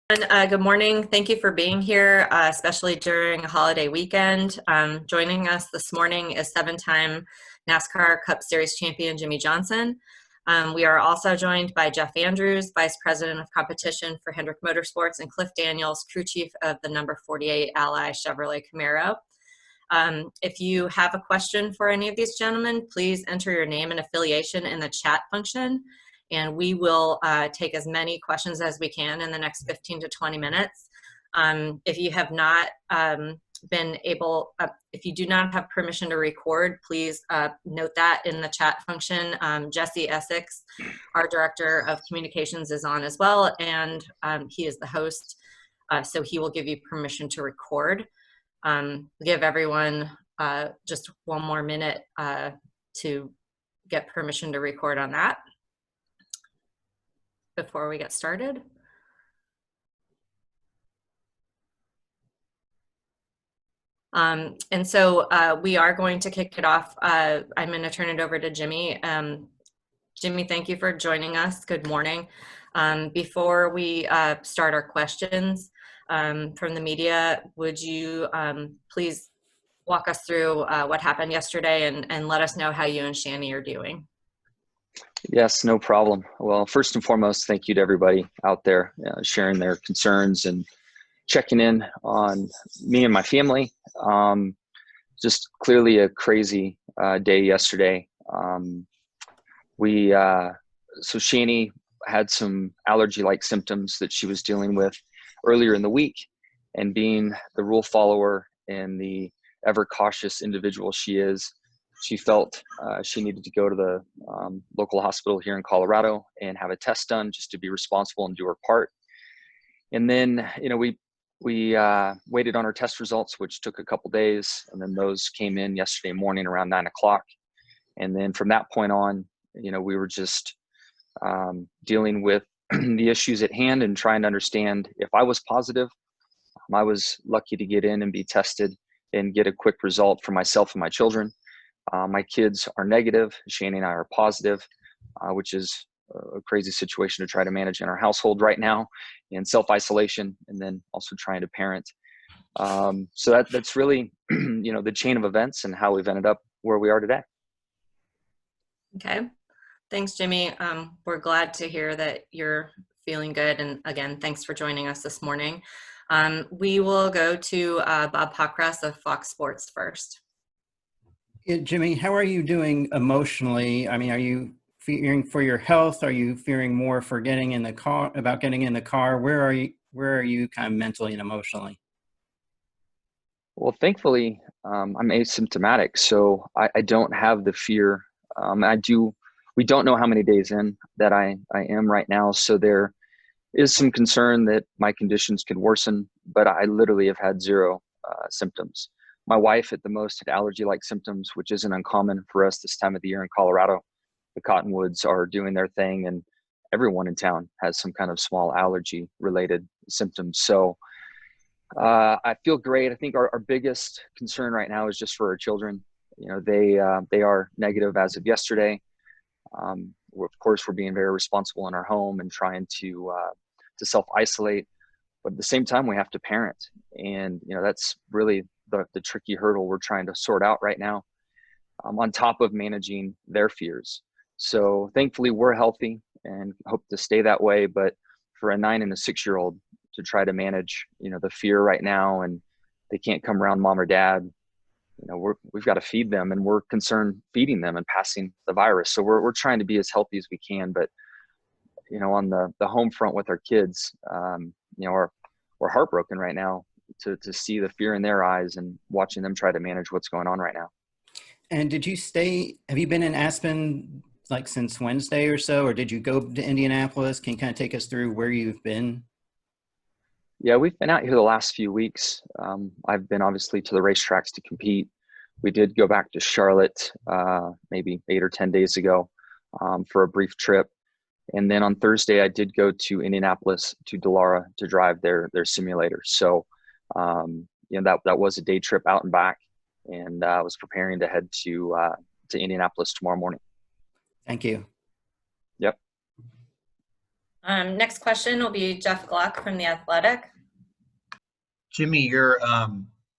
Good morning. Thank you for being here, especially during a holiday weekend. Joining us this morning is seven-time NASCAR Cup Series champion Jimmie Johnson. We are also joined by Jeff Andrews, Vice President of Competition for Hendrick Motorsports, and Cliff Daniels, Crew Chief of the number 48 Ally Chevrolet Camaro. If you have a question for any of these gentlemen, please enter your name and affiliation in the chat function, and we will take as many questions as we can in the next 15 to 20 minutes. If you have not been able, if you do not have permission to record, please note that in the chat function. Jesse Essex, our Director of Communications, is on as well, and he is the host, so he will give you permission to record. Give everyone just one more minute to get permission to record on that before we get started. And so we are going to kick it off. I'm going to turn it over to Jimmie. Jimmie, thank you for joining us. Good morning. Before we start our questions from the media, would you please walk us through what happened yesterday and let us know how you and Shani are doing? Yes, no problem. Well, first and foremost, thank you to everybody out there sharing their concerns and checking in on me and my family. Just clearly a crazy day yesterday. So Shani had some allergy-like symptoms that she was dealing with earlier in the week, and being the rule follower and the ever cautious individual she is, she felt she needed to go to the local hospital here in Colorado and have a test done just to be responsible and do her part. And then, we waited on her test results, which took a couple days, and then those came in yesterday morning around 9 o'clock. And then from that point on, we were just dealing with the issues at hand and trying to understand if I was positive. I was lucky to get in and be tested and get a quick result for myself and my children. My kids are negative. Shani and I are positive, which is a crazy situation to try to manage in our household right now, in self-isolation, and then also trying to parent. So that's really, the chain of events and how we've ended up where we are today. Okay. Thanks, Jimmie. We're glad to hear that you're feeling good. And again, thanks for joining us this morning. We will go to Bob Pockras of Fox Sports first. Yeah, Jimmie, how are you doing emotionally? I mean, are you fearing for your health? Are you fearing more for getting in the car, about getting in the car? Where are you kind of mentally and emotionally? Well, thankfully, I'm asymptomatic, so I don't have the fear. We don't know how many days in that I am right now, so there is some concern that my conditions could worsen, but I literally have had zero symptoms. My wife at the most had allergy-like symptoms, which isn't uncommon for us this time of the year in Colorado. The cottonwoods are doing their thing, and everyone in town has some kind of small allergy-related symptoms. So I feel great. I think our biggest concern right now is just for our children. They are negative as of yesterday. Of course, we're being very responsible in our home and trying to self-isolate, but at the same time, we have to parent, and that's really the tricky hurdle we're trying to sort out right now, on top of managing their fears. So thankfully, we're healthy and hope to stay that way. But for a 9 and a 6-year-old to try to manage, the fear right now, and they can't come around mom or dad. We've got to feed them, and we're concerned feeding them and passing the virus. So we're trying to be as healthy as we can. But, on the home front with our kids, we're heartbroken right now to see the fear in their eyes and watching them try to manage what's going on right now. And have you been in Aspen like since Wednesday or so, or did you go to Indianapolis? Can you kind of take us through where you've been? Yeah, we've been out here the last few weeks. I've been obviously to the racetracks to compete. We did go back to Charlotte maybe 8 or 10 days ago for a brief trip. And then on Thursday, I did go to Indianapolis to Dallara to drive their simulator. So, that was a day trip out and back, and I was preparing to head to Indianapolis tomorrow morning. Thank you. Yep. Next question will be Jeff Gluck from The Athletic. Jimmie, your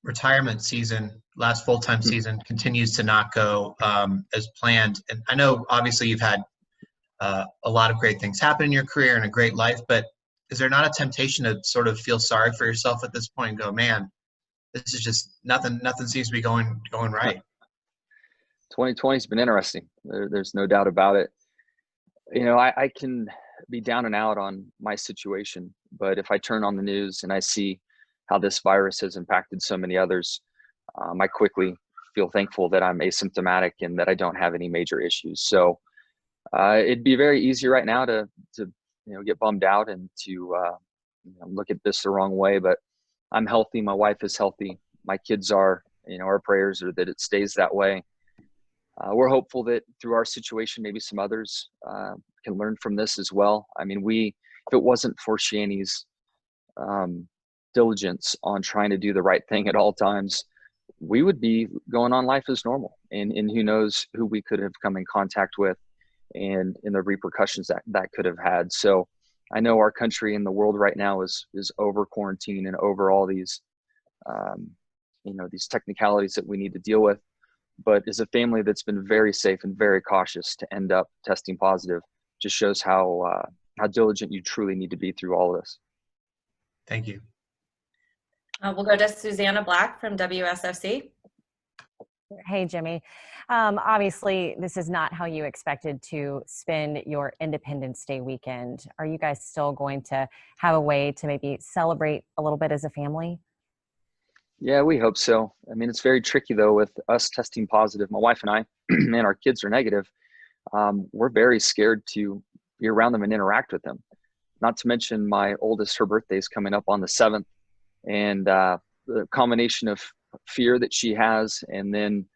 retirement season, last full-time season, continues to not go as planned. And I know obviously you've had a lot of great things happen in your career and a great life, but is there not a temptation to sort of feel sorry for yourself at this point and go, man, this is just nothing seems to be going right? 2020 has been interesting. There's no doubt about it. You know, I can be down and out on my situation, but if I turn on the news and I see how this virus has impacted so many others, I quickly feel thankful that I'm asymptomatic and that I don't have any major issues. So it'd be very easy right now to get bummed out and to look at this the wrong way. But I'm healthy. My wife is healthy. My kids are. Our prayers are that it stays that way. We're hopeful that through our situation, maybe some others can learn from this as well. I mean, if it wasn't for Shani's diligence on trying to do the right thing at all times, we would be going on life as normal. And who knows who we could have come in contact with and the repercussions that could have had. So I know our country and the world right now is over quarantine and over all these, these technicalities that we need to deal with. But as a family that's been very safe and very cautious, to end up testing positive just shows how diligent you truly need to be through all of this. Thank you. We'll go to Susanna Black from WSOC. Hey, Jimmie. Obviously, this is not how you expected to spend your Independence Day weekend. Are you guys still going to have a way to maybe celebrate a little bit as a family? Yeah, we hope so. I mean, it's very tricky, though, with us testing positive. My wife and I, and our kids are negative. We're very scared to be around them and interact with them. Not to mention my oldest, her birthday is coming up on the 7th. And the combination of fear that she has, and then,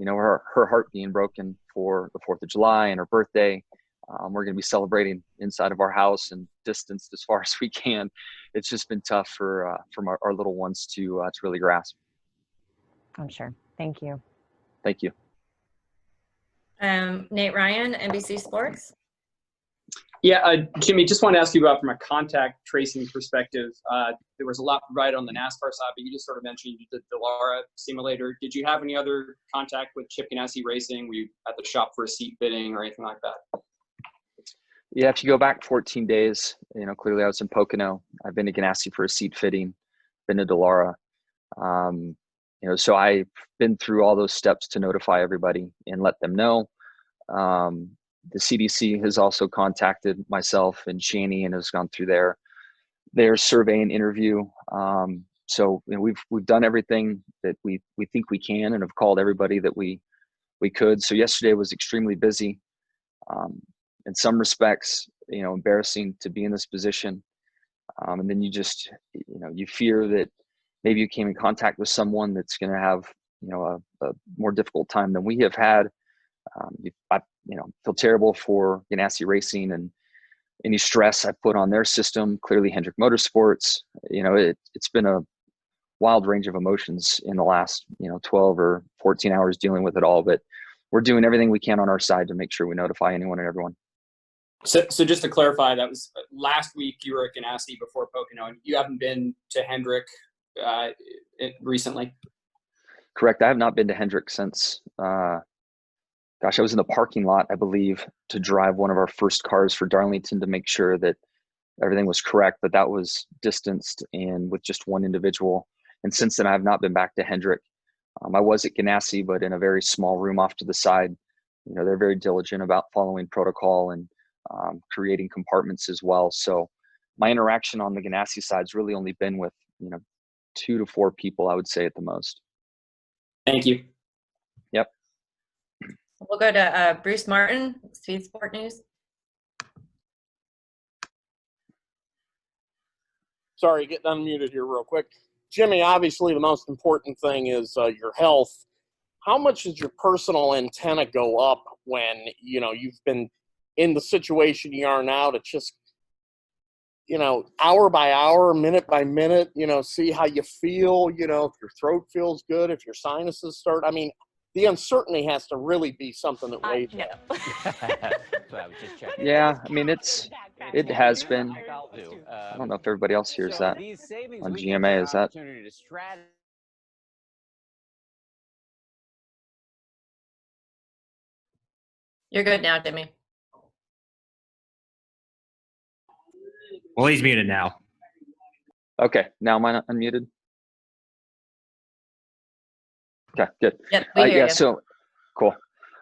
her heart being broken for the 4th of July and her birthday. We're going to be celebrating inside of our house and distanced as far as we can. It's just been tough for our little ones to really grasp. I'm sure. Thank you. Thank you. Nate Ryan, NBC Sports. Yeah, Jimmie, just want to ask you about from a contact tracing perspective. There was a lot provided on the NASCAR side, but you just sort of mentioned you did the Lara simulator. Did you have any other contact with Chip Ganassi Racing? Were you at the shop for a seat fitting or anything like that? Yeah, if you go back 14 days, clearly I was in Pocono. I've been to Ganassi for a seat fitting, been to Delara. So I've been through all those steps to notify everybody and let them know. The CDC has also contacted myself and Shani and has gone through their survey and interview. So we've done everything that we think we can and have called everybody that we could. So yesterday was extremely busy. In some respects, embarrassing to be in this position. And then you just, you fear that maybe you came in contact with someone that's going to have, a more difficult time than we have had. I feel terrible for Ganassi Racing and any stress I put on their system. Clearly Hendrick Motorsports, it's been a wild range of emotions in the last, 12 or 14 hours dealing with it all. But we're doing everything we can on our side to make sure we notify anyone and everyone. So just to clarify, that was last week you were at Ganassi before Pocono, and you haven't been to Hendrick recently? Correct. I have not been to Hendrick since, I was in the parking lot, I believe, to drive one of our first cars for Darlington to make sure that everything was correct, but that was distanced and with just one individual. And since then, I have not been back to Hendrick. I was at Ganassi, but in a very small room off to the side. They're very diligent about following protocol and creating compartments as well. So my interaction on the Ganassi side has really only been with, 2 to 4 people, I would say at the most. Thank you. Yep. We'll go to Bruce Martin, Speed Sport News. Sorry, getting unmuted here real quick. Jimmie, obviously the most important thing is your health. How much does your personal antenna go up when, you've been in the situation you are now to just, hour by hour, minute by minute, see how you feel, if your throat feels good, if your sinuses start. I mean, the uncertainty has to really be something that weighs you. Yeah, I mean, it's It has been. I don't know if everybody else hears that on GMA. Is that? You're good now, Jimmy. Well, he's muted now. Okay, now am I not unmuted? Okay, good. Yep, we hear Yeah, you. so cool.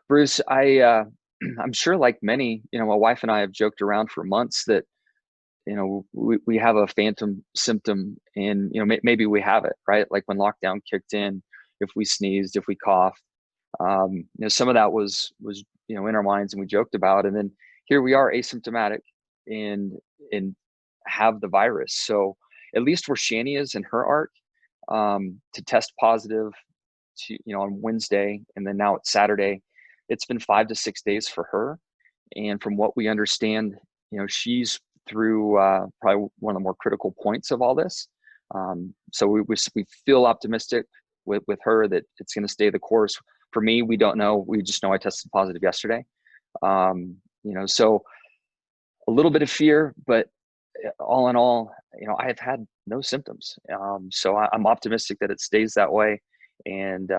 Bruce, I'm sure like many, my wife and I have joked around for months that, we have a phantom symptom and, maybe we have it, right? Like when lockdown kicked in, if we sneezed, if we coughed, some of that was, in our minds and we joked about, and then here we are asymptomatic and have the virus. So at least where Shani is in her arc, to test positive on Wednesday, and then now it's Saturday, it's been 5 to 6 days for her. And from what we understand, she's through probably one of the more critical points of all this. So we feel optimistic with her that it's going to stay the course. For me, we don't know. We just know I tested positive yesterday. So a little bit of fear, but all in all, I have had no symptoms. So I'm optimistic that it stays that way. And,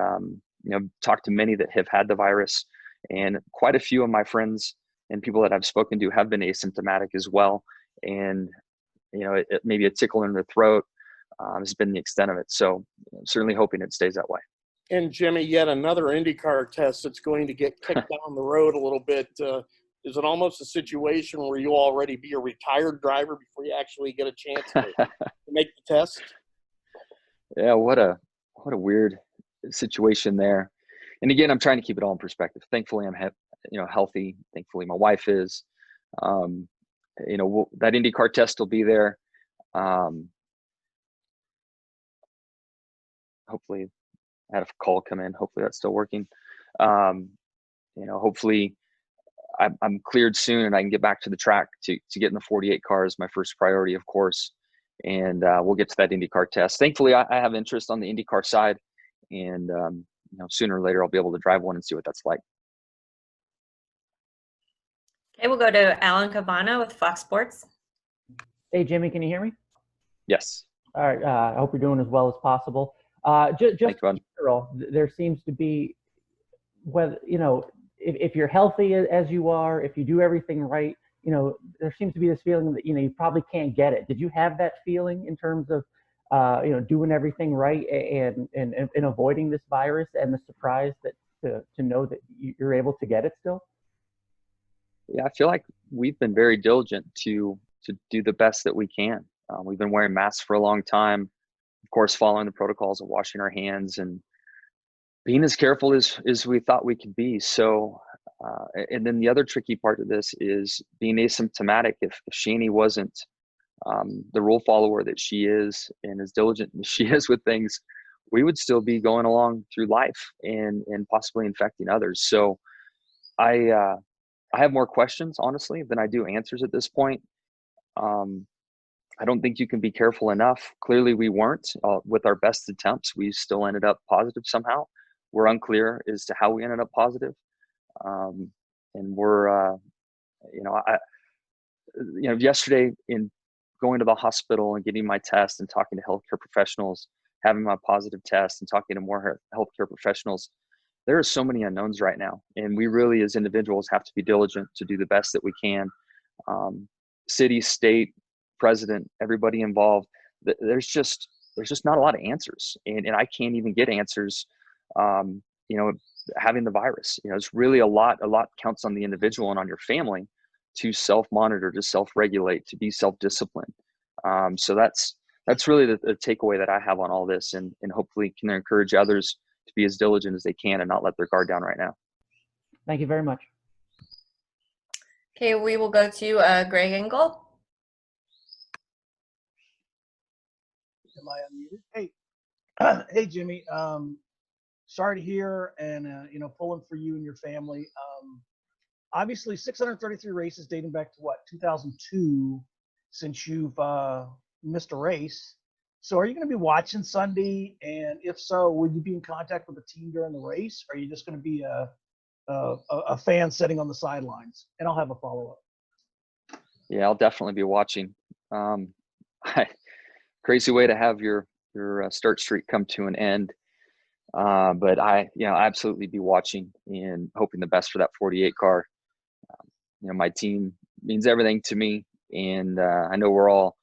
talked to many that have had the virus, and quite a few of my friends and people that I've spoken to have been asymptomatic as well. And, it maybe a tickle in the throat has been the extent of it. So certainly hoping it stays that way. And Jimmy, yet another IndyCar test that's going to get kicked down the road a little bit. Is it almost a situation where you'll already be a retired driver before you actually get a chance to make the test? Yeah, what a weird situation there. And again, I'm trying to keep it all in perspective. Thankfully, I'm healthy. Thankfully, my wife is. That IndyCar test will be there. Hopefully, I had a call come in. Hopefully, that's still working. Hopefully, I'm cleared soon and I can get back to the track to get in the 48 cars. My first priority, of course. And we'll get to that IndyCar test. Thankfully, I have interest on the IndyCar side, and sooner or later I'll be able to drive one and see what that's like. Okay, we'll go to Alan Cabana with Fox Sports. Hey, Jimmy, can you hear me? Yes. All right. I hope you're doing as well as possible. Just in general, there seems to be, whether if you're healthy as you are, if you do everything right, there seems to be this feeling that you probably can't get it. Did you have that feeling in terms of doing everything right and avoiding this virus, and the surprise that to know that you're able to get it still? Yeah, I feel like we've been very diligent to do the best that we can. We've been wearing masks for a long time, of course, following the protocols of washing our hands and being as careful as we thought we could be. So, and then the other tricky part of this is being asymptomatic. If Shani wasn't the rule follower that she is and as diligent as she is with things, we would still be going along through life and possibly infecting others. So I have more questions, honestly, than I do answers at this point. I don't think you can be careful enough. Clearly we weren't. With our best attempts, we still ended up positive somehow. We're unclear as to how we ended up positive. And we're, yesterday in going to the hospital and getting my test and talking to healthcare professionals, having my positive test and talking to more healthcare professionals, there are so many unknowns right now. And we really, as individuals, have to be diligent to do the best that we can. City, state, president, everybody involved, there's just not a lot of answers. And I can't even get answers, having the virus. It's really a lot counts on the individual and on your family to self-monitor, to self-regulate, to be self-disciplined. So that's really the takeaway that I have on all this, and hopefully can encourage others to be as diligent as they can and not let their guard down right now. Thank you very much. Okay, we will go to Greg Engel. Am I unmuted? Hey, hey, Jimmy. Sorry to hear, and pulling for you and your family. Obviously, 633 races dating back to what, 2002, since you've missed a race. So, are you going to be watching Sunday? And if so, will you be in contact with the team during the race? Or are you just going to be a fan sitting on the sidelines? And I'll have a follow-up. Yeah, I'll definitely be watching. Crazy way to have your start streak come to an end. But absolutely be watching and hoping the best for that 48 car. My team means everything to me, and I know we're all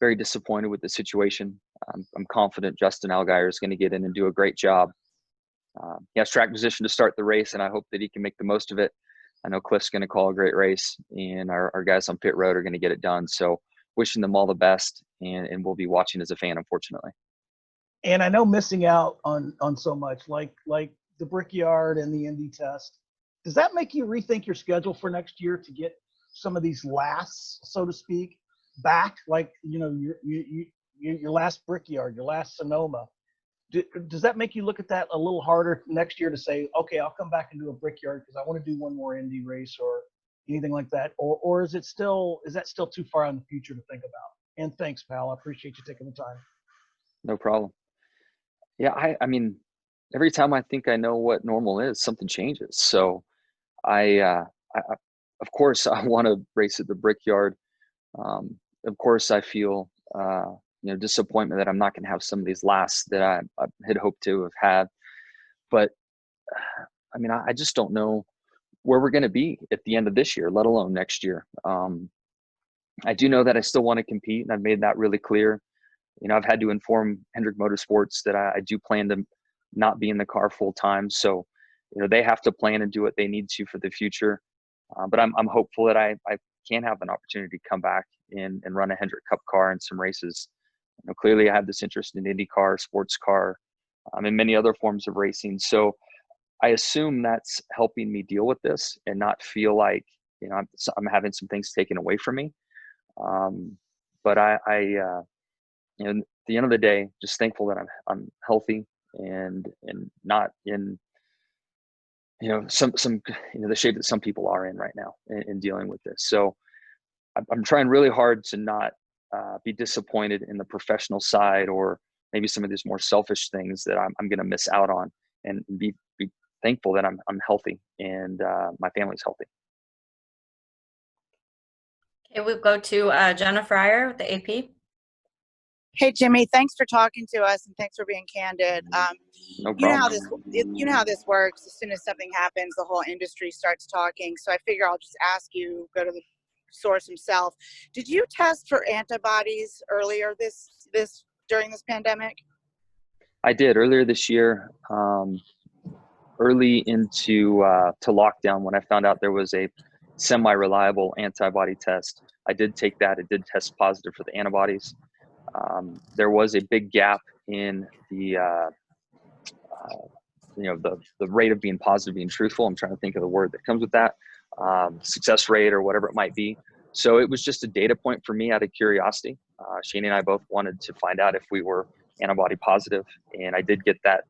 very disappointed with the situation. I'm confident Justin Allgaier is going to get in and do a great job. He has track position to start the race, and I hope that he can make the most of it. I know Cliff's going to call a great race, and our guys on pit road are going to get it done. So wishing them all the best, and we'll be watching as a fan, unfortunately. And I know missing out on so much, like the Brickyard and the Indy test, does that make you rethink your schedule for next year to get some of these lasts, so to speak, back? Like, your last Brickyard, your last Sonoma. Does that make you look at that a little harder next year to say, okay, I'll come back and do a Brickyard because I want to do one more Indy race or anything like that? Or is that still too far in the future to think about? And thanks, pal. I appreciate you taking the time. No problem. Yeah, I mean, every time I think I know what normal is, something changes. So I of course, I want to race at the Brickyard. Of course, I feel disappointment that I'm not going to have some of these lasts that I had hoped to have had. But I mean, I just don't know where we're going to be at the end of this year, let alone next year. I do know that I still want to compete, and I've made that really clear. I've had to inform Hendrick Motorsports that I do plan to not be in the car full time. So, they have to plan and do what they need to for the future. But I'm hopeful that I can have an opportunity to come back and run a Hendrick Cup car in some races. Clearly I have this interest in IndyCar, sports car, and many other forms of racing. So I assume that's helping me deal with this and not feel like, I'm having some things taken away from me. But at the end of the day, just thankful that I'm healthy and not in, some the shape that some people are in right now in dealing with this. So I'm trying really hard to not be disappointed in the professional side or maybe some of these more selfish things that I'm going to miss out on, and be thankful that I'm healthy and my family's healthy. Okay, we'll go to Jenna Fryer with the AP. Hey, Jimmie, thanks for talking to us and thanks for being candid. No problem. You know how this works. As soon as something happens, the whole industry starts talking. So I figure I'll just ask you, go to the source himself. Did you test for antibodies earlier during this pandemic? I did earlier this year, early into to lockdown, when I found out there was a semi-reliable antibody test. I did take that. It did test positive for the antibodies. There was a big gap in the rate of being positive, being truthful. I'm trying to think of the word that comes with that, success rate or whatever it might be. So it was just a data point for me out of curiosity. Shane and I both wanted to find out if we were antibody positive, and I did get that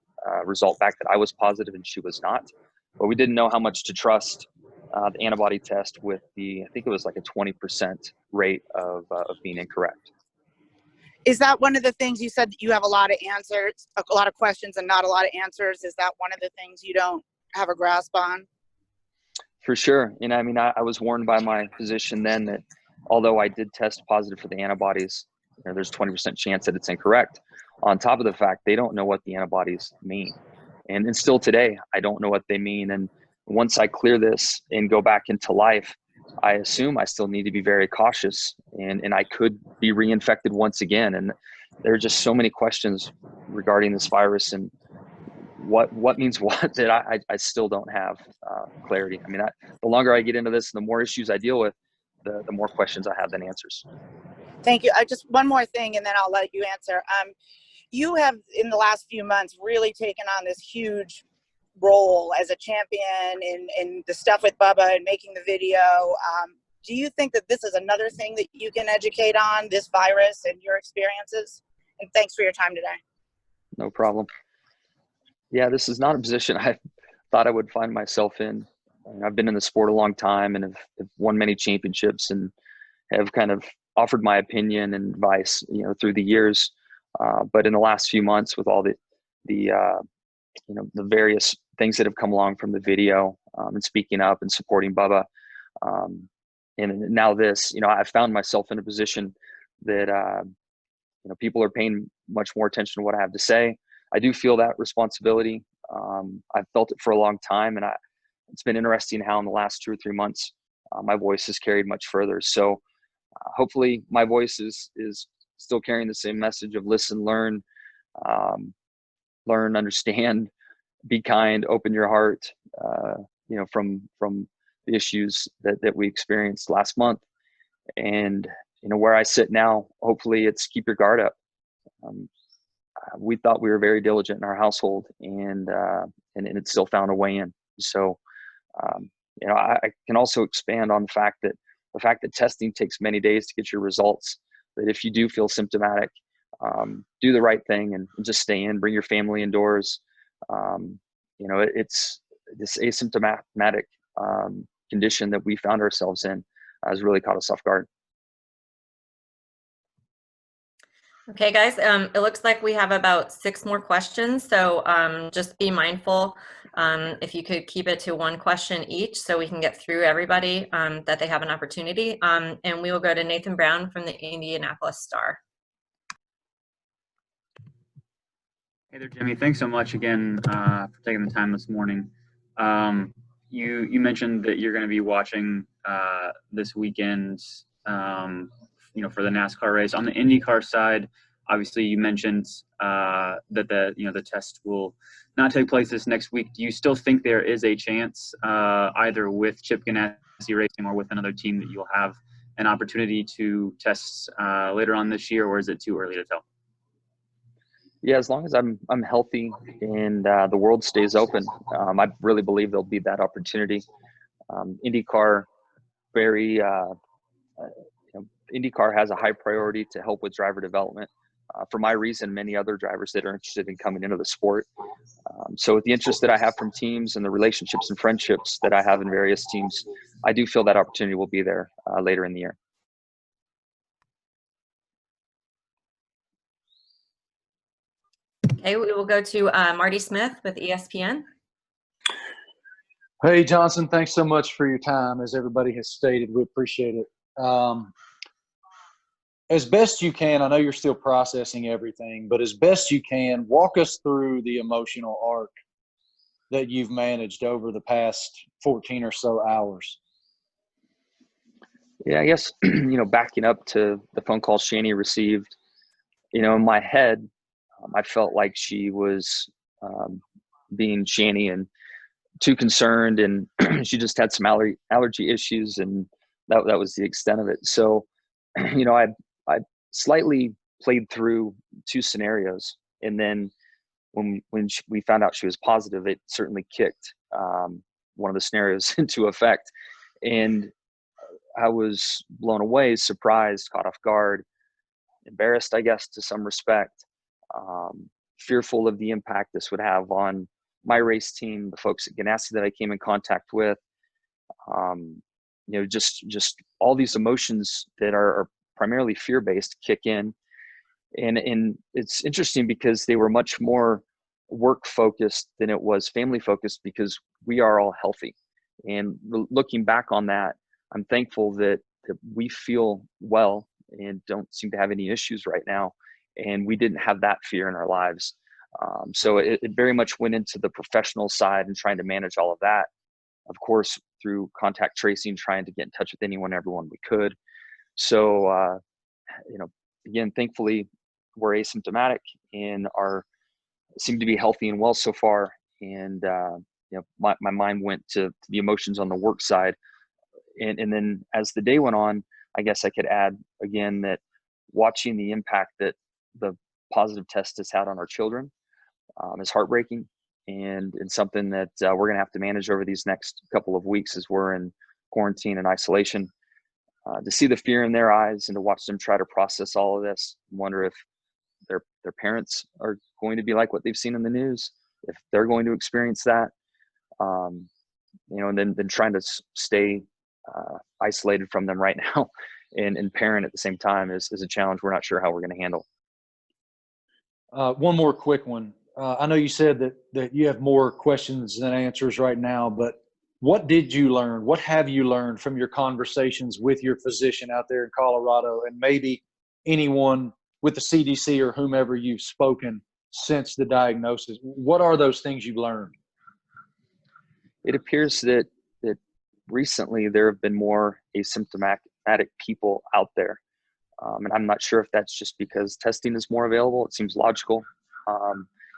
result back that I was positive and she was not. But we didn't know how much to trust the antibody test with I think it was like a 20% rate of being incorrect. Is that one of the things you said that you have a lot of answers, a lot of questions and not a lot of answers? Is that one of the things you don't have a grasp on? For sure. I mean, I was warned by my physician then that although I did test positive for the antibodies, there's 20% chance that it's incorrect. On top of the fact, they don't know what the antibodies mean. And still today, I don't know what they mean. And once I clear this and go back into life, I assume I still need to be very cautious, and I could be reinfected once again. And there are just so many questions regarding this virus and what means what that I still don't have clarity. I mean, the longer I get into this, the more issues I deal with, the more questions I have than answers. Thank you. Just one more thing, and then I'll let you answer. You have, in the last few months, really taken on this huge role as a champion in the stuff with Bubba and making the video. Do you think that this is another thing that you can educate on, this virus and your experiences? And thanks for your time today. No problem. Yeah, this is not a position I thought I would find myself in. I've been in the sport a long time and have won many championships and have kind of offered my opinion and advice, through the years. But in the last few months, with all the various things that have come along from the video and speaking up and supporting Bubba, and now this, I found myself in a position that, people are paying much more attention to what I have to say. I do feel that responsibility. I've felt it for a long time, and it's been interesting how in the last 2 or 3 months, my voice has carried much further. So hopefully my voice is still carrying the same message of listen, learn, understand, be kind, open your heart, from the issues that we experienced last month. And, where I sit now, hopefully it's keep your guard up. We thought we were very diligent in our household, and it still found a way in. So, I can also expand on the fact that testing takes many days to get your results. That if you do feel symptomatic, do the right thing and just stay in, bring your family indoors. It's this asymptomatic condition that we found ourselves in has really caught us off guard. Okay, guys, it looks like we have about 6 more questions. So just be mindful if you could keep it to 1 question each so we can get through everybody, that they have an opportunity. And we will go to Nathan Brown from the Indianapolis Star. Hey there, Jimmie. Thanks so much again for taking the time this morning. You mentioned that you're going to be watching this weekend, for the NASCAR race. On the IndyCar side, obviously you mentioned that the test will not take place this next week. Do you still think there is a chance, either with Chip Ganassi Racing or with another team, that you'll have an opportunity to test later on this year, or is it too early to tell? Yeah, as long as I'm healthy and the world stays open, I really believe there'll be that opportunity. IndyCar IndyCar has a high priority to help with driver development. For my reason, many other drivers that are interested in coming into the sport. So with the interest that I have from teams and the relationships and friendships that I have in various teams, I do feel that opportunity will be there later in the year. Okay, we will go to Marty Smith with ESPN. Hey, Johnson, thanks so much for your time. As everybody has stated, we appreciate it. As best you can, I know you're still processing everything, but as best you can, walk us through the emotional arc that you've managed over the past 14 or so hours. Yeah, I guess, backing up to the phone call Shani received, in my head, I felt like she was being Shani and too concerned, and she just had some allergy issues, and that was the extent of it. So, I slightly played through 2 scenarios, and then when we found out she was positive, it certainly kicked one of the scenarios into effect, and I was blown away, surprised, caught off guard, embarrassed, I guess, to some respect, fearful of the impact this would have on my race team, the folks at Ganassi that I came in contact with, just all these emotions that are primarily fear-based kick in. And it's interesting because they were much more work-focused than it was family-focused, because we are all healthy. And looking back on that, I'm thankful that we feel well and don't seem to have any issues right now. And we didn't have that fear in our lives. So it very much went into the professional side and trying to manage all of that. Of course, through contact tracing, trying to get in touch with everyone we could. So, again, thankfully, we're asymptomatic and seem to be healthy and well so far. And, my mind went to the emotions on the work side. And then as the day went on, I guess I could add again that watching the impact that the positive test has had on our children is heartbreaking, and something that we're going to have to manage over these next couple of weeks as we're in quarantine and isolation. To see the fear in their eyes and to watch them try to process all of this, wonder if their parents are going to be like what they've seen in the news, if they're going to experience that, and then trying to stay isolated from them right now and parent at the same time is a challenge we're not sure how we're going to handle. One more quick one. I know you said that you have more questions than answers right now, but What did you learn? What have you learned from your conversations with your physician out there in Colorado, and maybe anyone with the CDC or whomever you've spoken since the diagnosis? What are those things you learned? It appears that recently there have been more asymptomatic people out there. And I'm not sure if that's just because testing is more available. It seems logical.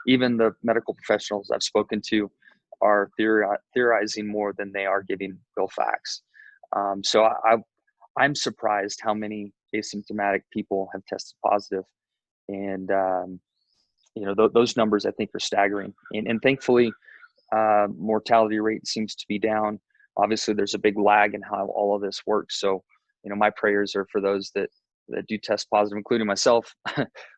Even the medical professionals I've spoken to are theorizing more than they are giving real facts. So I'm surprised how many asymptomatic people have tested positive. And, those numbers I think are staggering. And thankfully, mortality rate seems to be down. Obviously, there's a big lag in how all of this works. So, my prayers are for those that do test positive, including myself,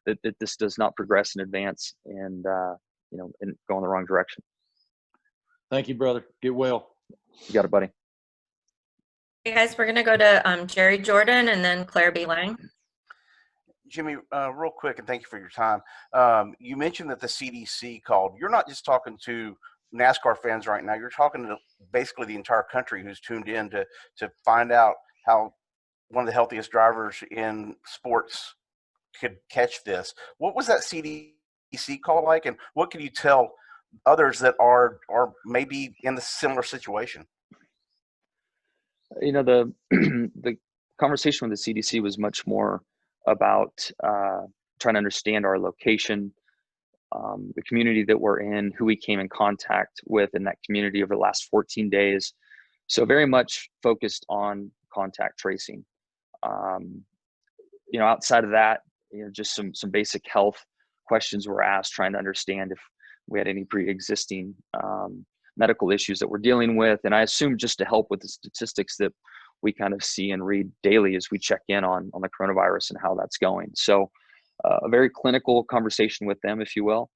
that this does not progress in advance and and go in the wrong direction. Thank you, brother. Get well. You got it, buddy. Hey guys, we're gonna go to Jerry Jordan and then Claire B. Lang. Jimmie, real quick, and thank you for your time. You mentioned that the CDC called. You're not just talking to NASCAR fans right now. You're talking to basically the entire country who's tuned in to find out how one of the healthiest drivers in sports could catch this. What was that CDC call like, and what can you tell others that are maybe in the similar situation? The the conversation with the CDC was much more about trying to understand our location, the community that we're in, who we came in contact with in that community over the last 14 days. So very much focused on contact tracing. Outside of that, just some basic health questions were asked, trying to understand if we had any pre-existing medical issues that we're dealing with. And I assume just to help with the statistics that we kind of see and read daily as we check in on the coronavirus and how that's going. So a very clinical conversation with them, if you will.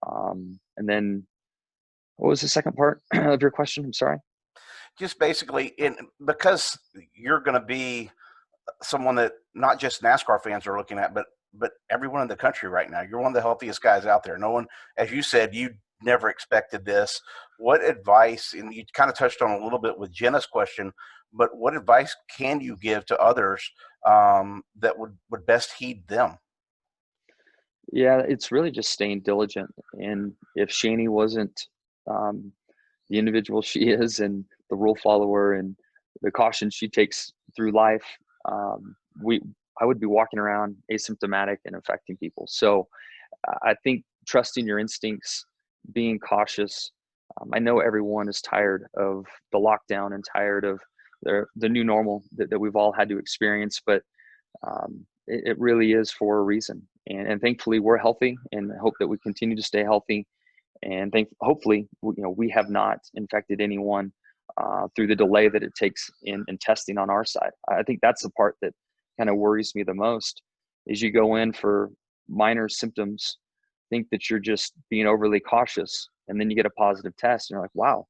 And then what was the second part of your question? I'm sorry. Just basically, because you're going to be someone that not just NASCAR fans are looking at, but everyone in the country right now. You're one of the healthiest guys out there. No one, as you said, you never expected this. What advice, and you kind of touched on a little bit with Jenna's question, but what advice can you give to others that would best heed them? Yeah, it's really just staying diligent. And if Shani wasn't the individual she is and the rule follower and the caution she takes through life, I would be walking around asymptomatic and infecting people. So I think trusting your instincts, being cautious. I know everyone is tired of the lockdown and tired of the new normal that we've all had to experience, but it really is for a reason. And thankfully we're healthy, and I hope that we continue to stay healthy. And hopefully, we have not infected anyone through the delay that it takes in testing on our side. I think that's the part that kind of worries me the most, is you go in for minor symptoms, think that you're just being overly cautious, and then you get a positive test and you're like, wow,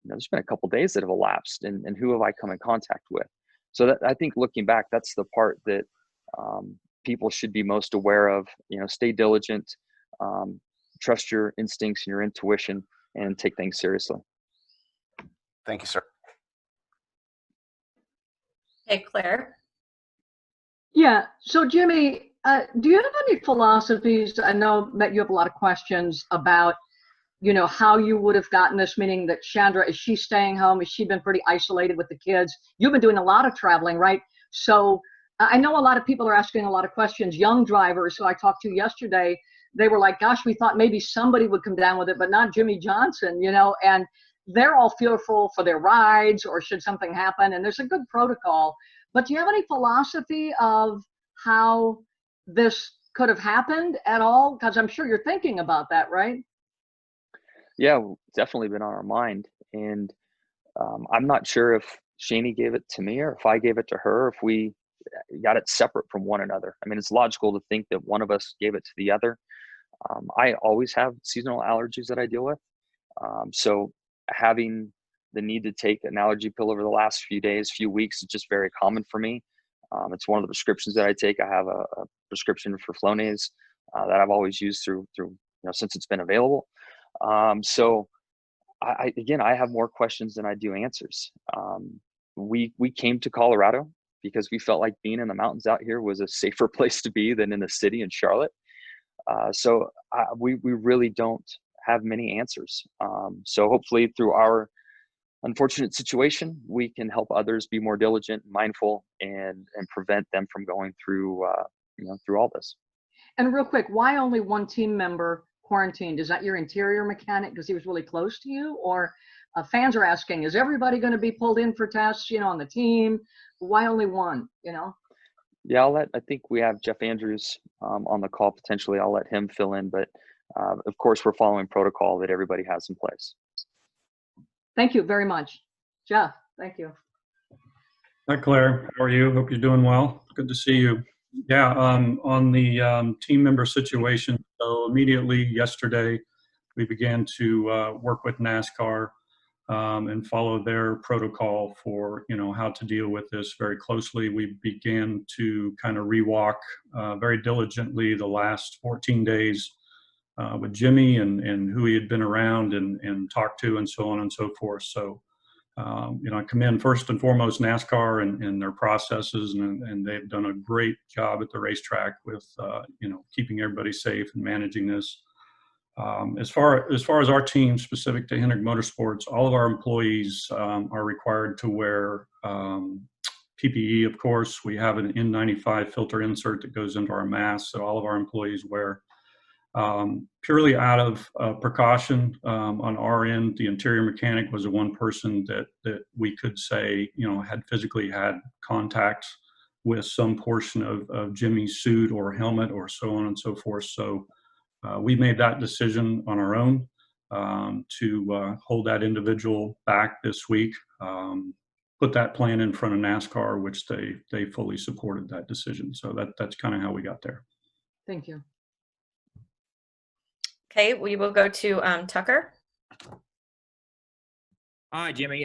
there's been a couple days that have elapsed, and who have I come in contact with? So that, I think looking back, that's the part that people should be most aware of. Stay diligent, trust your instincts and your intuition, and take things seriously. Thank you, sir. Hey, Claire. Yeah. So, Jimmie, do you have any philosophies? I know that you have a lot of questions about, how you would have gotten this, meaning that Chandra, is she staying home? Has she been pretty isolated with the kids? You've been doing a lot of traveling, right? So I know a lot of people are asking a lot of questions. Young drivers who I talked to yesterday, they were like, gosh, we thought maybe somebody would come down with it, but not Jimmie Johnson, and they're all fearful for their rides or should something happen. And there's a good protocol. But do you have any philosophy of how this could have happened at all? Because I'm sure you're thinking about that, right? Yeah, definitely been on our mind. And I'm not sure if Shani gave it to me or if I gave it to her, if we got it separate from one another. I mean, it's logical to think that one of us gave it to the other. I always have seasonal allergies that I deal with. So having the need to take an allergy pill over the last few weeks is just very common for me. It's one of the prescriptions that I take. I have a prescription for Flonase that I've always used through since it's been available. So Again, I have more questions than I do answers. We came to Colorado because we felt like being in the mountains out here was a safer place to be than in the city in Charlotte. So we really don't have many answers. So hopefully through our unfortunate situation, we can help others be more diligent, mindful, and prevent them from going through through all this. And real quick, why only one team member quarantined? Is that your interior mechanic because he was really close to you? Or fans are asking, is everybody going to be pulled in for tests, on the team? Why only one, Yeah, I think we have Jeff Andrews on the call potentially. I'll let him fill in, but of course we're following protocol that everybody has in place. Thank you very much. Jeff, thank you. Hi, Claire. How are you? Hope you're doing well. Good to see you. Yeah, on the team member situation, so immediately yesterday, we began to work with NASCAR and follow their protocol for, how to deal with this very closely. We began to kind of rewalk very diligently the last 14 days with Jimmie and who he had been around and talked to and so on and so forth. So, I commend first and foremost NASCAR and their processes, and they've done a great job at the racetrack with, keeping everybody safe and managing this. As far as our team specific to Hendrick Motorsports, all of our employees are required to wear PPE, of course. We have an N95 filter insert that goes into our mask, so all of our employees wear. Purely out of precaution on our end, the interior mechanic was the one person that we could say, had physically had contact with some portion of Jimmie's suit or helmet or so on and so forth. So we made that decision on our own to hold that individual back this week, put that plan in front of NASCAR, which they fully supported that decision. So that's kind of how we got there. Thank you. Okay, we will go to Tucker. Hi, Jimmie.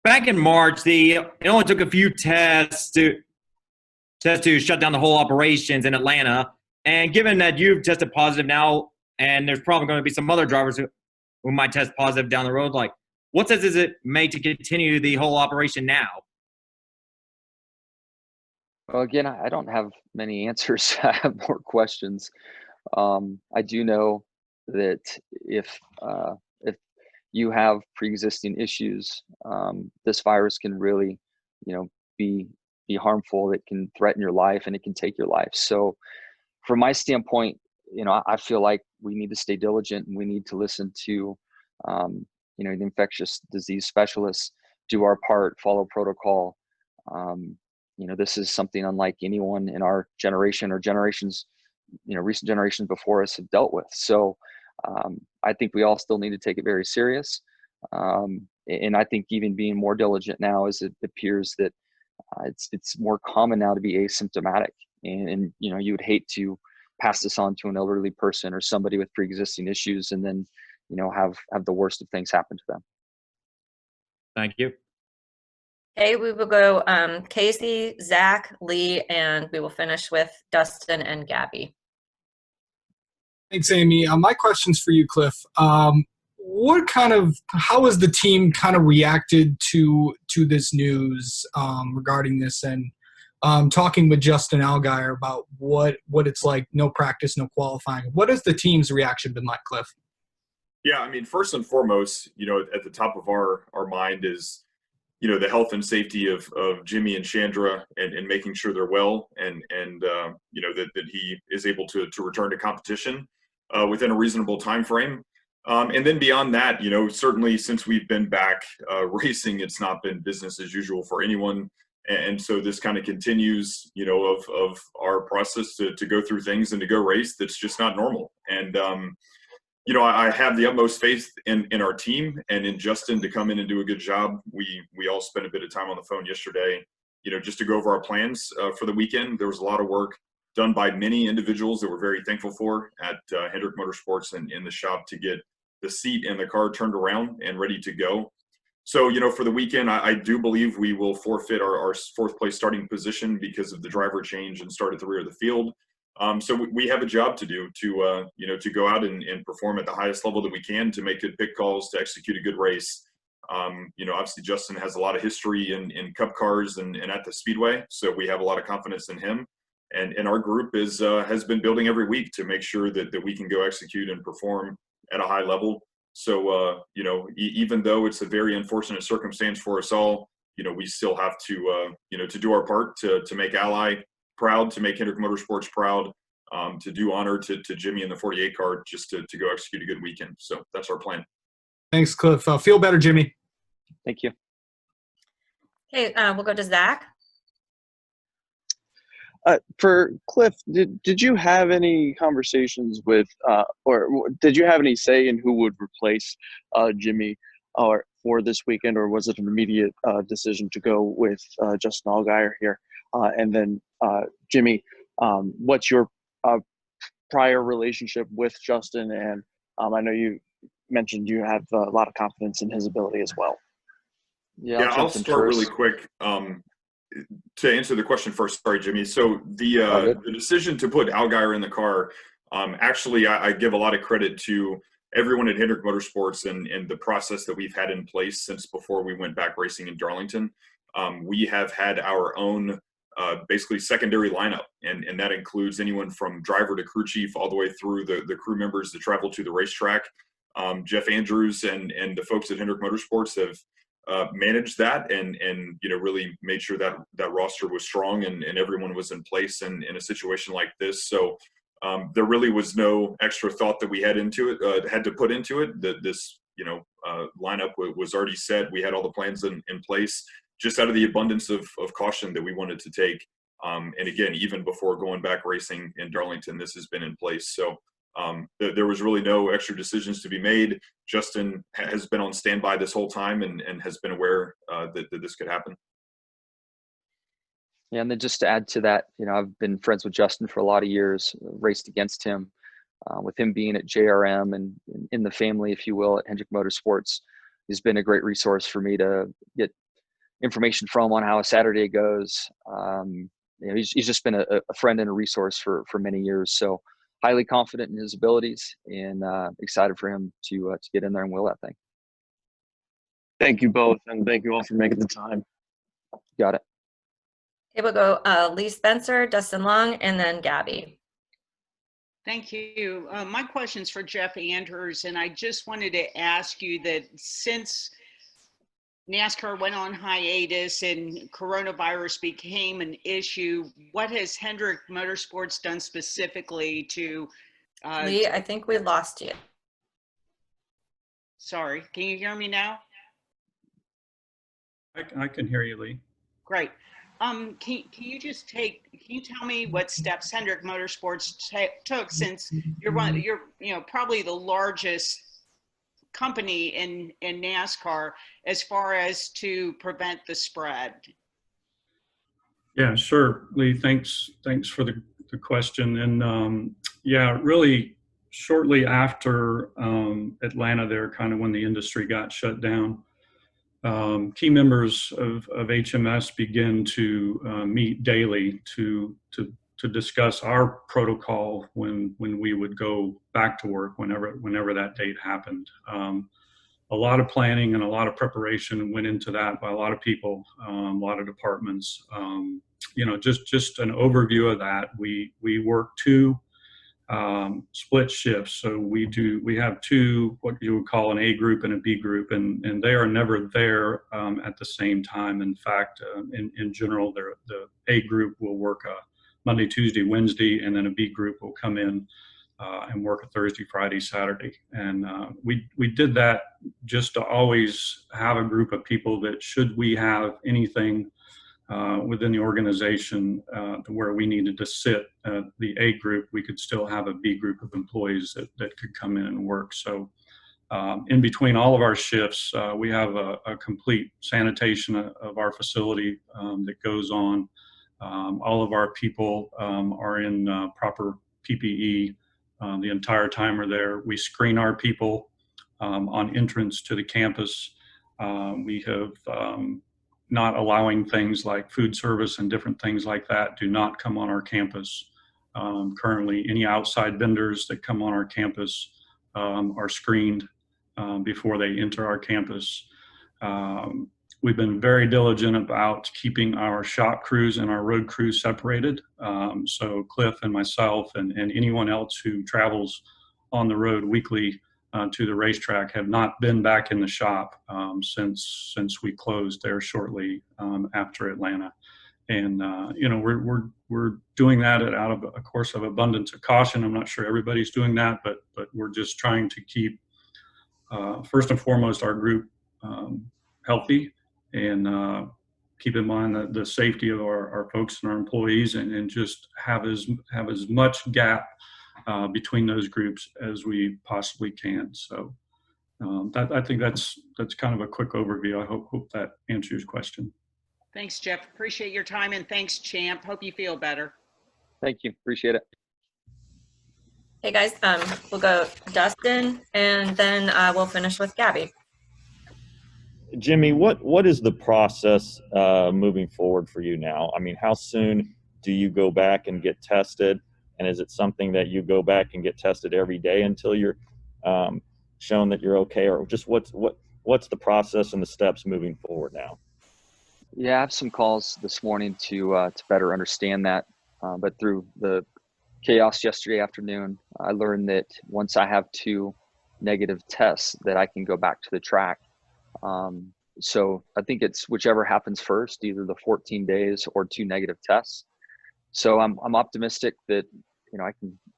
Back in March, it only took a few tests to shut down the whole operations in Atlanta. And given that you've tested positive now, and there's probably going to be some other drivers who might test positive down the road, what sense does it make to continue the whole operation now? Well, again, I don't have many answers. I have more questions. I do know that if you have pre-existing issues, this virus can really, be harmful. It can threaten your life and it can take your life. So from my standpoint, I feel like we need to stay diligent and we need to listen to, the infectious disease specialists, do our part, follow protocol. This is something unlike anyone in our generation or generations, recent generations before us have dealt with. So I think we all still need to take it very serious. And I think even being more diligent now, as it appears that it's more common now to be asymptomatic. And you would hate to pass this on to an elderly person or somebody with pre-existing issues and then, have the worst of things happen to them. Thank you. Okay, we will go Casey, Zach, Lee, and we will finish with Dustin and Gabby. Thanks, Amy. My question's for you, Cliff. How has the team kind of reacted to this news regarding this, and talking with Justin Allgaier about what it's like, no practice, no qualifying? What has the team's reaction been like, Cliff? Yeah, I mean, first and foremost, at the top of our mind is, the health and safety of Jimmie and Chandra and making sure they're well and that he is able to return to competition within a reasonable time frame. And then beyond that, certainly since we've been back racing, it's not been business as usual for anyone. And so this kind of continues, of our process to go through things and to go race. That's just not normal. And, I have the utmost faith in our team and in Justin to come in and do a good job. We all spent a bit of time on the phone yesterday, just to go over our plans for the weekend. There was a lot of work done by many individuals that we're very thankful for at Hendrick Motorsports and in the shop to get the seat and the car turned around and ready to go. So, for the weekend, I do believe we will forfeit our fourth place starting position because of the driver change and start at the rear of the field. So we have a job to do to, to go out and perform at the highest level that we can, to make good pit calls, to execute a good race. Obviously Justin has a lot of history in Cup cars and at the Speedway, so we have a lot of confidence in him. And our group has been building every week to make sure that we can go execute and perform at a high level. So, even though it's a very unfortunate circumstance for us all, we still have to, to do our part to make Ally proud, to make Hendrick Motorsports proud, to do honor to Jimmie and the 48 car, just to go execute a good weekend. So that's our plan. Thanks, Cliff. Feel better, Jimmie. Thank you. Okay, we'll go to Zach. For Cliff, did you have any conversations with, or did you have any say in who would replace Jimmie for this weekend, or was it an immediate decision to go with Justin Allgaier here? And then Jimmie, what's your prior relationship with Justin? And I know you mentioned you have a lot of confidence in his ability as well. Yeah, I'll start really quick. To answer the question first, sorry, Jimmie. So the decision to put Allgaier in the car, actually, I give a lot of credit to everyone at Hendrick Motorsports and the process that we've had in place since before we went back racing in Darlington. We have had our own basically secondary lineup, and that includes anyone from driver to crew chief, all the way through the crew members that travel to the racetrack. Jeff Andrews and the folks at Hendrick Motorsports have managed that and really made sure that roster was strong and everyone was in place in a situation like this. So there really was no extra thought that we had to put into it. That this lineup was already set. We had all the plans in place, just out of the abundance of caution that we wanted to take. And again, even before going back racing in Darlington, this has been in place. So there was really no extra decisions to be made. Justin has been on standby this whole time and has been aware that this could happen. Yeah, and then just to add to that, I've been friends with Justin for a lot of years, raced against him, with him being at JRM and in the family, if you will, at Hendrick Motorsports. He's been a great resource for me to get information from on how a Saturday goes. He's just been a friend and a resource for many years. So highly confident in his abilities and excited for him to get in there and wheel that thing. Thank you both, and thank you all for making the time. Got it. Okay, we'll go Lee Spencer, Dustin Long, and then Gabby. Thank you. My question's for Jeff Andrews, and I just wanted to ask you that since NASCAR went on hiatus and coronavirus became an issue, what has Hendrick Motorsports done specifically to Lee, I think we lost you. Sorry, can you hear me now? I can hear you, Lee. Great. Can you tell me what steps Hendrick Motorsports took, since you're probably the largest company in NASCAR, as far as to prevent the spread? Yeah, sure, Lee. Thanks for the question. And yeah, really shortly after Atlanta there, kind of when the industry got shut down, key members of HMS began to meet daily to discuss our protocol when we would go back to work whenever that date happened. A lot of planning and a lot of preparation went into that by a lot of people, a lot of departments. Just an overview of that. We work two split shifts. So we have two, what you would call an A group and a B group, and they are never there at the same time. In fact, in general, the A group will work a Monday, Tuesday, Wednesday, and then a B group will come in and work a Thursday, Friday, Saturday. And we did that just to always have a group of people that, should we have anything within the organization to where we needed to sit the A group, we could still have a B group of employees that could come in and work. So in between all of our shifts, we have a complete sanitation of our facility that goes on. All of our people are in proper PPE the entire time we're there. We screen our people on entrance to the campus. We have not allowing things like food service and different things like that do not come on our campus. Currently, any outside vendors that come on our campus are screened before they enter our campus. We've been very diligent about keeping our shop crews and our road crews separated. So Cliff and myself and anyone else who travels on the road weekly to the racetrack have not been back in the shop since we closed there shortly after Atlanta. And you know, we're doing that out of a course of abundance of caution. I'm not sure everybody's doing that, but we're just trying to keep first and foremost our group healthy, and keep in mind that the safety of our folks and our employees, and just have as much gap between those groups as we possibly can. So I think that's kind of a quick overview. I hope that answers your question. Thanks, Jeff. Appreciate your time, and thanks, Champ. Hope you feel better. Thank you. Appreciate it. Hey guys, we'll go Dustin, and then we'll finish with Gabby. Jimmie, what is the process moving forward for you now? I mean, how soon do you go back and get tested? And is it something that you go back and get tested every day until you're shown that you're okay? Or just what's the process and the steps moving forward now? Yeah, I have some calls this morning to better understand that. But through the chaos yesterday afternoon, I learned that once I have 2 negative tests, that I can go back to the track. So I think it's whichever happens first, either the 14 days or 2 negative tests. So I'm optimistic that, you know,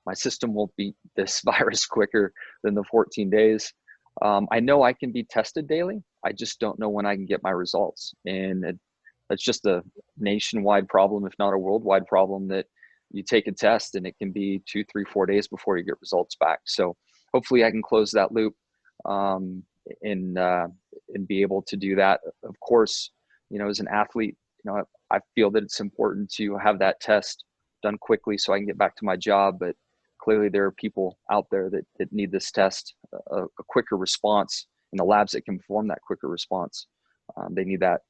my system will beat this virus quicker than the 14 days. I know I can be tested daily. I just don't know when I can get my results. And it's just a nationwide problem, if not a worldwide problem, that you take a test and it can be 2, 3, 4 days before you get results back. So hopefully I can close that loop and be able to do that. Of course, you know, as an athlete, you know, I feel that it's important to have that test done quickly so I can get back to my job. But clearly there are people out there that need this test, a quicker response, and the labs that can perform that quicker response. They need that,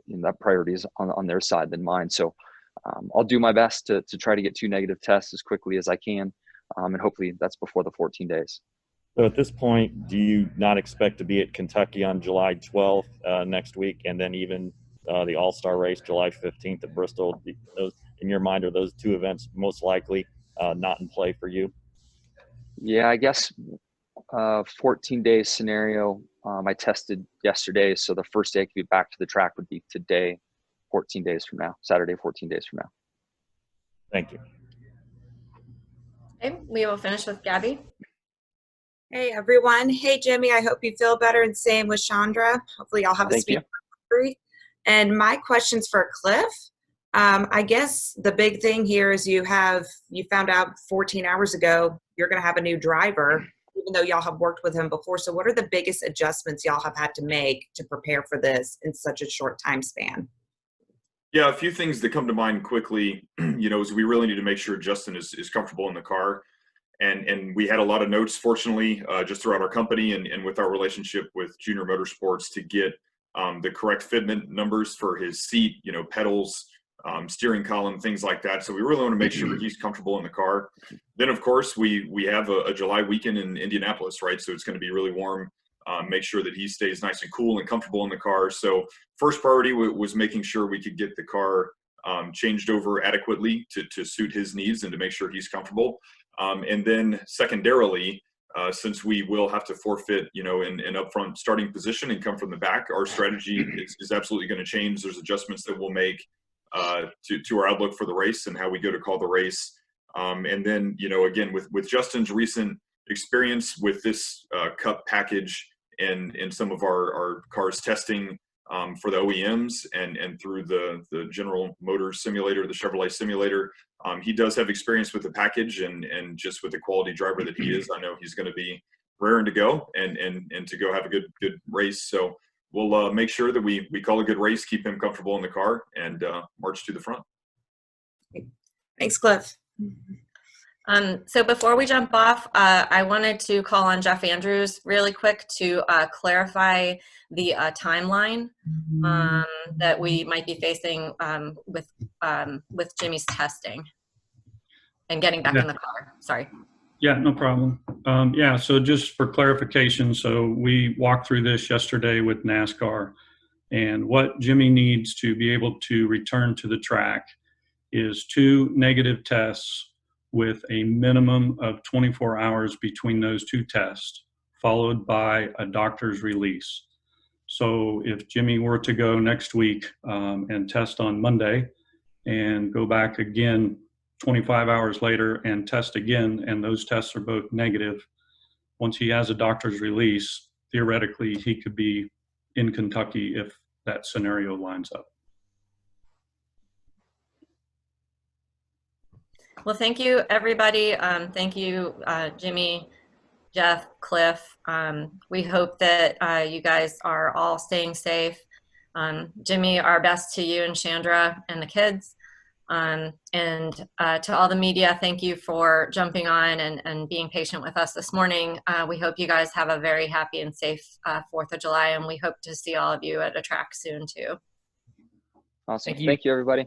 you know, that priority is on their side than mine. So I'll do my best to try to get 2 negative tests as quickly as I can. And hopefully that's before the 14 days. So at this point, do you not expect to be at Kentucky on July 12th next week, and then even the All-Star race July 15th at Bristol? Those, in your mind, are those 2 events most likely not in play for you? Yeah, I guess 14-day scenario. I tested yesterday, so the first day I could be back to the track would be today, 14 days from now, Saturday, 14 days from now. Thank you. Okay, we will finish with Gabby. Hey everyone. Hey Jimmie, I hope you feel better, and same with Chandra. Hopefully y'all have a speedy recovery. And my question's for Cliff. I guess the big thing here is you found out 14 hours ago you're going to have a new driver, even though y'all have worked with him before. So what are the biggest adjustments y'all have had to make to prepare for this in such a short time span? Yeah, a few things that come to mind quickly, you know, is we really need to make sure Justin is comfortable in the car. And we had a lot of notes, fortunately, just throughout our company and with our relationship with Junior Motorsports to get the correct fitment numbers for his seat, you know, pedals, steering column, things like that. So we really want to make sure he's comfortable in the car. Then, of course, we have a July weekend in Indianapolis, right? So it's going to be really warm. Make sure that he stays nice and cool and comfortable in the car. So first priority was making sure we could get the car changed over adequately to suit his needs and to make sure he's comfortable. And then secondarily, since we will have to forfeit, you know, an upfront starting position and come from the back, our strategy is absolutely going to change. There's adjustments that we'll make to our outlook for the race and how we go to call the race. And then, you know, again, with Justin's recent experience with this Cup package and some of our cars testing for the OEMs and through the General Motors simulator, the Chevrolet simulator, he does have experience with the package and just with the quality driver that he is. I know he's going to be raring to go and to go have a good race. So we'll make sure that we call a good race, keep him comfortable in the car, and march to the front. Thanks, Cliff. So before we jump off, I wanted to call on Jeff Andrews really quick to clarify the timeline that we might be facing with Jimmie's testing. and getting back Yeah. in the car. Sorry. Yeah, no problem. Yeah, so just for clarification, so we walked through this yesterday with NASCAR, and what Jimmie needs to be able to return to the track is 2 negative tests with a minimum of 24 hours between those 2 tests, followed by a doctor's release. So if Jimmie were to go next week and test on Monday and go back again 25 hours later and test again, and those tests are both negative, once he has a doctor's release, theoretically he could be in Kentucky if that scenario lines up. Well, thank you, everybody. Thank you, Jimmie, Jeff, Cliff. We hope that you guys are all staying safe. Jimmie, our best to you and Chandra and the kids. And to all the media, thank you for jumping on and being patient with us this morning. We hope you guys have a very happy and safe 4th of July, and we hope to see all of you at a track soon too. Awesome. Thank you, everybody.